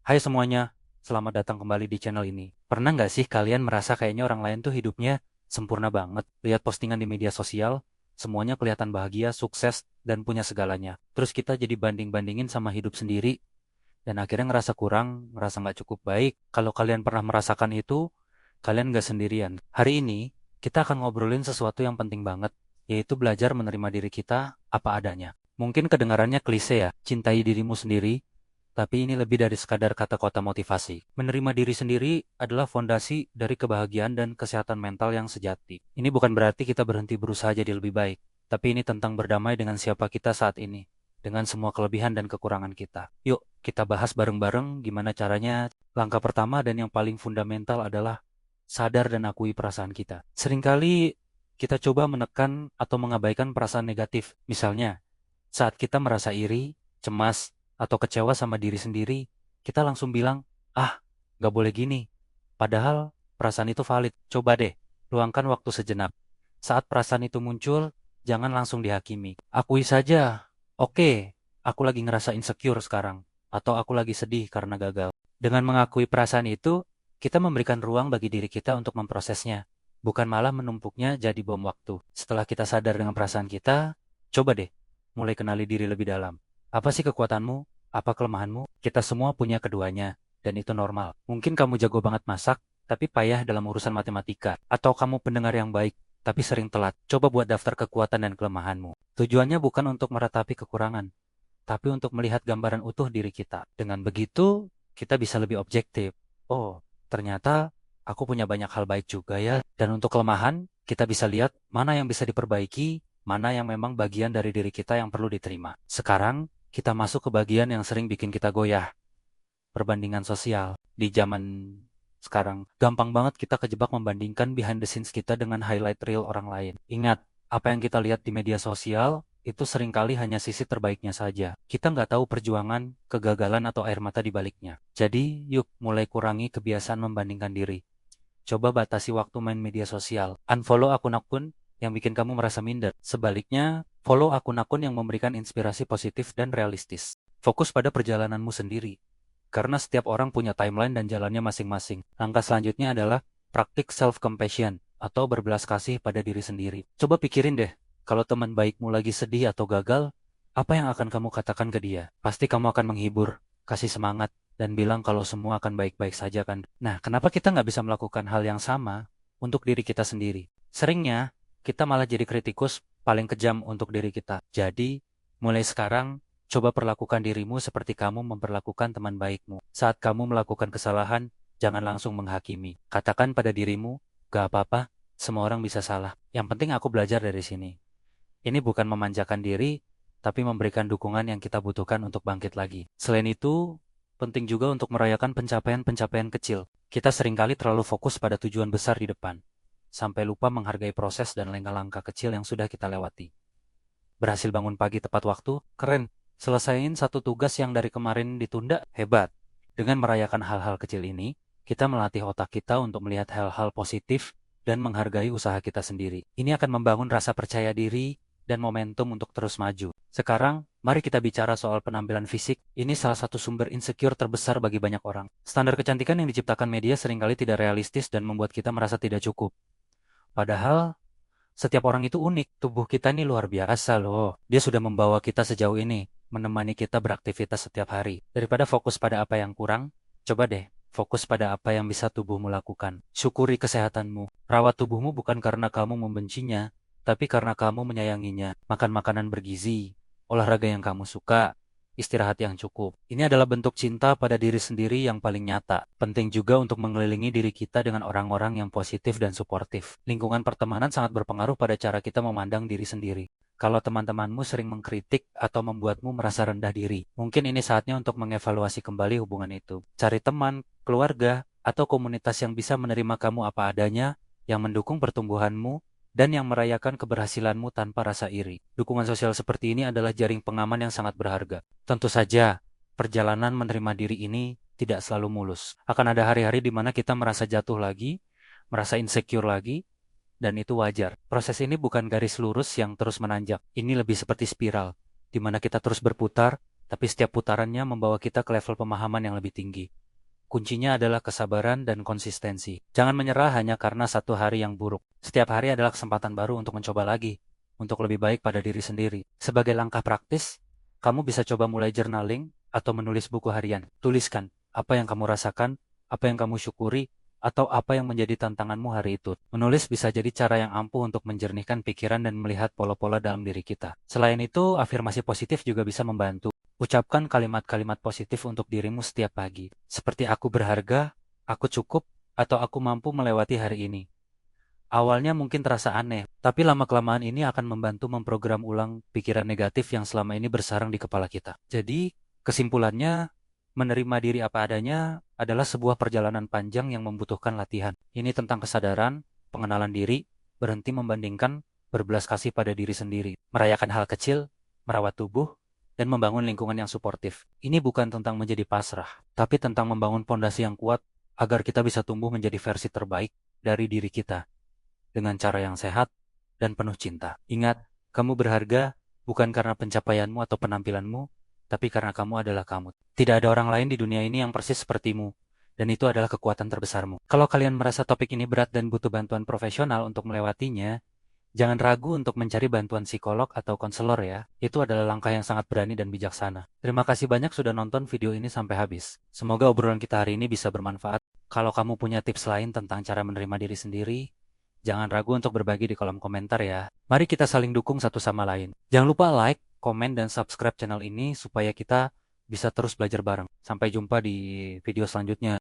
Hai semuanya, selamat datang kembali di channel ini. Pernah nggak sih kalian merasa kayaknya orang lain tuh hidupnya sempurna banget? Lihat postingan di media sosial, semuanya kelihatan bahagia, sukses, dan punya segalanya. Terus kita jadi banding-bandingin sama hidup sendiri, dan akhirnya ngerasa kurang, ngerasa nggak cukup baik. Kalau kalian pernah merasakan itu, kalian nggak sendirian. Hari ini, kita akan ngobrolin sesuatu yang penting banget, yaitu belajar menerima diri kita apa adanya. Mungkin kedengarannya klise ya, cintai dirimu sendiri, tapi ini lebih dari sekadar kata-kata motivasi. Menerima diri sendiri adalah fondasi dari kebahagiaan dan kesehatan mental yang sejati. Ini bukan berarti kita berhenti berusaha jadi lebih baik, tapi ini tentang berdamai dengan siapa kita saat ini, dengan semua kelebihan dan kekurangan kita. Yuk, kita bahas bareng-bareng gimana caranya. Langkah pertama dan yang paling fundamental adalah sadar dan akui perasaan kita. Seringkali kita coba menekan atau mengabaikan perasaan negatif. Misalnya, saat kita merasa iri, cemas, atau kecewa sama diri sendiri, kita langsung bilang, ah, gak boleh gini. Padahal perasaan itu valid. Coba deh, luangkan waktu sejenak. Saat perasaan itu muncul, jangan langsung dihakimi. Akui saja, oke, aku lagi ngerasa insecure sekarang. Atau aku lagi sedih karena gagal. Dengan mengakui perasaan itu, kita memberikan ruang bagi diri kita untuk memprosesnya. Bukan malah menumpuknya jadi bom waktu. Setelah kita sadar dengan perasaan kita, coba deh mulai kenali diri lebih dalam. Apa sih kekuatanmu? Apa kelemahanmu? Kita semua punya keduanya, dan itu normal. Mungkin kamu jago banget masak, tapi payah dalam urusan matematika. Atau kamu pendengar yang baik, tapi sering telat. Coba buat daftar kekuatan dan kelemahanmu. Tujuannya bukan untuk meratapi kekurangan, tapi untuk melihat gambaran utuh diri kita. Dengan begitu, kita bisa lebih objektif. Oh, ternyata aku punya banyak hal baik juga ya. Dan untuk kelemahan, kita bisa lihat mana yang bisa diperbaiki, mana yang memang bagian dari diri kita yang perlu diterima. Sekarang, kita masuk ke bagian yang sering bikin kita goyah, perbandingan sosial. Di zaman sekarang, gampang banget kita kejebak membandingkan behind the scenes kita dengan highlight reel orang lain. Ingat, apa yang kita lihat di media sosial, itu seringkali hanya sisi terbaiknya saja. Kita nggak tahu perjuangan, kegagalan, atau air mata di baliknya. Jadi, yuk mulai kurangi kebiasaan membandingkan diri. Coba batasi waktu main media sosial. Unfollow akun-akun yang bikin kamu merasa minder. Sebaliknya, follow akun-akun yang memberikan inspirasi positif dan realistis. Fokus pada perjalananmu sendiri. Karena setiap orang punya timeline dan jalannya masing-masing. Langkah selanjutnya adalah praktik self-compassion atau berbelas kasih pada diri sendiri. Coba pikirin deh, kalau teman baikmu lagi sedih atau gagal, apa yang akan kamu katakan ke dia? Pasti kamu akan menghibur, kasih semangat, dan bilang kalau semua akan baik-baik saja kan. Nah, kenapa kita nggak bisa melakukan hal yang sama untuk diri kita sendiri? Seringnya, kita malah jadi kritikus paling kejam untuk diri kita. Jadi, mulai sekarang, coba perlakukan dirimu seperti kamu memperlakukan teman baikmu. Saat kamu melakukan kesalahan, jangan langsung menghakimi. Katakan pada dirimu, gak apa-apa, semua orang bisa salah. Yang penting aku belajar dari sini. Ini bukan memanjakan diri, tapi memberikan dukungan yang kita butuhkan untuk bangkit lagi. Selain itu, penting juga untuk merayakan pencapaian-pencapaian kecil. Kita seringkali terlalu fokus pada tujuan besar di depan, sampai lupa menghargai proses dan langkah-langkah kecil yang sudah kita lewati. Berhasil bangun pagi tepat waktu? Keren. Selesaiin satu tugas yang dari kemarin ditunda? Hebat. Dengan merayakan hal-hal kecil ini, kita melatih otak kita untuk melihat hal-hal positif dan menghargai usaha kita sendiri. Ini akan membangun rasa percaya diri dan momentum untuk terus maju. Sekarang, mari kita bicara soal penampilan fisik. Ini salah satu sumber insecure terbesar bagi banyak orang. Standar kecantikan yang diciptakan media seringkali tidak realistis dan membuat kita merasa tidak cukup. Padahal, setiap orang itu unik. Tubuh kita ini luar biasa loh. Dia sudah membawa kita sejauh ini, menemani kita beraktivitas setiap hari. Daripada fokus pada apa yang kurang, coba deh fokus pada apa yang bisa tubuhmu lakukan. Syukuri kesehatanmu. Rawat tubuhmu bukan karena kamu membencinya, tapi karena kamu menyayanginya. Makan makanan bergizi, olahraga yang kamu suka, istirahat yang cukup. Ini adalah bentuk cinta pada diri sendiri yang paling nyata. Penting juga untuk mengelilingi diri kita dengan orang-orang yang positif dan suportif. Lingkungan pertemanan sangat berpengaruh pada cara kita memandang diri sendiri. Kalau teman-temanmu sering mengkritik atau membuatmu merasa rendah diri, mungkin ini saatnya untuk mengevaluasi kembali hubungan itu. Cari teman, keluarga, atau komunitas yang bisa menerima kamu apa adanya, yang mendukung pertumbuhanmu, dan yang merayakan keberhasilanmu tanpa rasa iri. Dukungan sosial seperti ini adalah jaring pengaman yang sangat berharga. Tentu saja, perjalanan menerima diri ini tidak selalu mulus. Akan ada hari-hari di mana kita merasa jatuh lagi, merasa insecure lagi, dan itu wajar. Proses ini bukan garis lurus yang terus menanjak. Ini lebih seperti spiral, di mana kita terus berputar, tapi setiap putarannya membawa kita ke level pemahaman yang lebih tinggi. Kuncinya adalah kesabaran dan konsistensi. Jangan menyerah hanya karena satu hari yang buruk. Setiap hari adalah kesempatan baru untuk mencoba lagi, untuk lebih baik pada diri sendiri. Sebagai langkah praktis, kamu bisa coba mulai journaling atau menulis buku harian. Tuliskan apa yang kamu rasakan, apa yang kamu syukuri, atau apa yang menjadi tantanganmu hari itu. Menulis bisa jadi cara yang ampuh untuk menjernihkan pikiran dan melihat pola-pola dalam diri kita. Selain itu, afirmasi positif juga bisa membantu. Ucapkan kalimat-kalimat positif untuk dirimu setiap pagi, seperti aku berharga, aku cukup, atau aku mampu melewati hari ini. Awalnya mungkin terasa aneh, tapi lama-kelamaan ini akan membantu memprogram ulang pikiran negatif yang selama ini bersarang di kepala kita. Jadi, kesimpulannya, menerima diri apa adanya adalah sebuah perjalanan panjang yang membutuhkan latihan. Ini tentang kesadaran, pengenalan diri, berhenti membandingkan, berbelas kasih pada diri sendiri, merayakan hal kecil, merawat tubuh, dan membangun lingkungan yang suportif. Ini bukan tentang menjadi pasrah, tapi tentang membangun pondasi yang kuat agar kita bisa tumbuh menjadi versi terbaik dari diri kita dengan cara yang sehat dan penuh cinta. Ingat, kamu berharga bukan karena pencapaianmu atau penampilanmu, tapi karena kamu adalah kamu. Tidak ada orang lain di dunia ini yang persis sepertimu, dan itu adalah kekuatan terbesarmu. Kalau kalian merasa topik ini berat dan butuh bantuan profesional untuk melewatinya, jangan ragu untuk mencari bantuan psikolog atau konselor ya. Itu adalah langkah yang sangat berani dan bijaksana. Terima kasih banyak sudah nonton video ini sampai habis. Semoga obrolan kita hari ini bisa bermanfaat. Kalau kamu punya tips lain tentang cara menerima diri sendiri, jangan ragu untuk berbagi di kolom komentar ya. Mari kita saling dukung satu sama lain. Jangan lupa like, komen, dan subscribe channel ini supaya kita bisa terus belajar bareng. Sampai jumpa di video selanjutnya.